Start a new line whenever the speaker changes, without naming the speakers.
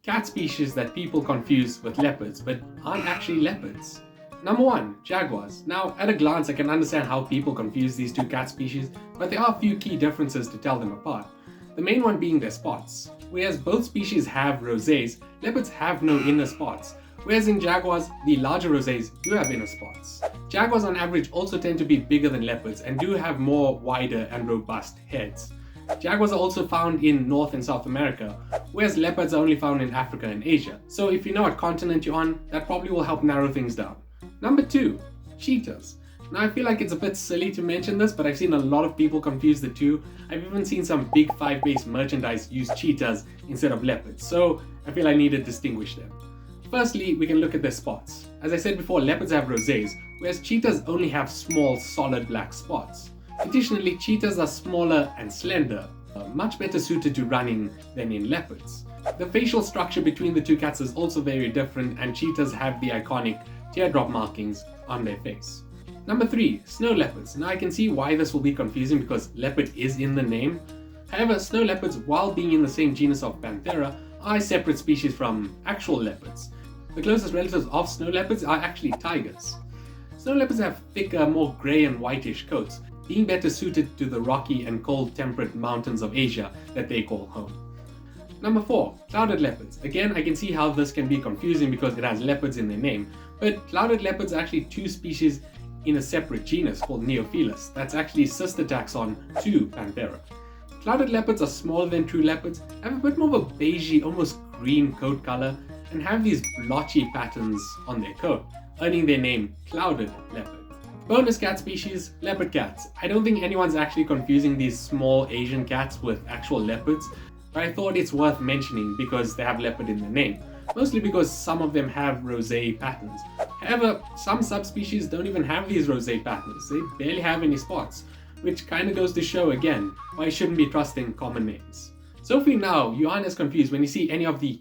Cat species that people confuse with leopards, but aren't actually leopards. Number 1, Jaguars. Now, at a glance, I can understand how people confuse these two cat species, but there are a few key differences to tell them apart. The main one being their spots. Whereas both species have rosés, leopards have no inner spots. Whereas in Jaguars, the larger rosés do have inner spots. Jaguars on average also tend to be bigger than leopards and do have more wider and robust heads. Jaguars are also found in North and South America, whereas leopards are only found in Africa and Asia. So if you know what continent you're on, that probably will help narrow things down. Number 2, cheetahs. Now I feel like it's a bit silly to mention this, but I've seen a lot of people confuse the two. I've even seen some big 5-base merchandise use cheetahs instead of leopards, so I feel I need to distinguish them. Firstly, we can look at their spots. As I said before, leopards have rosés, whereas cheetahs only have small, solid black spots. Additionally, cheetahs are smaller and slender, much better suited to running than in leopards. The facial structure between the two cats is also very different, and cheetahs have the iconic teardrop markings on their face. Number 3, snow leopards. Now I can see why this will be confusing because leopard is in the name. However, snow leopards, while being in the same genus of Panthera, are a separate species from actual leopards. The closest relatives of snow leopards are actually tigers. Snow leopards have thicker, more grey and whitish coats, being better suited to the rocky and cold temperate mountains of Asia that they call home. Number 4, clouded leopards. Again, I can see how this can be confusing because it has leopards in their name, but clouded leopards are actually two species in a separate genus called Neophilus. That's actually sister taxon to Panthera. Clouded leopards are smaller than true leopards, have a bit more of a beigey, almost green coat color, and have these blotchy patterns on their coat, earning their name clouded leopard. Bonus cat species, leopard cats. I don't think anyone's actually confusing these small Asian cats with actual leopards, but I thought it's worth mentioning because they have leopard in their name, mostly because some of them have rosé patterns. However, some subspecies don't even have these rosé patterns, they barely have any spots, which kind of goes to show again why you shouldn't be trusting common names. So hopefully now you aren't as confused when you see any of the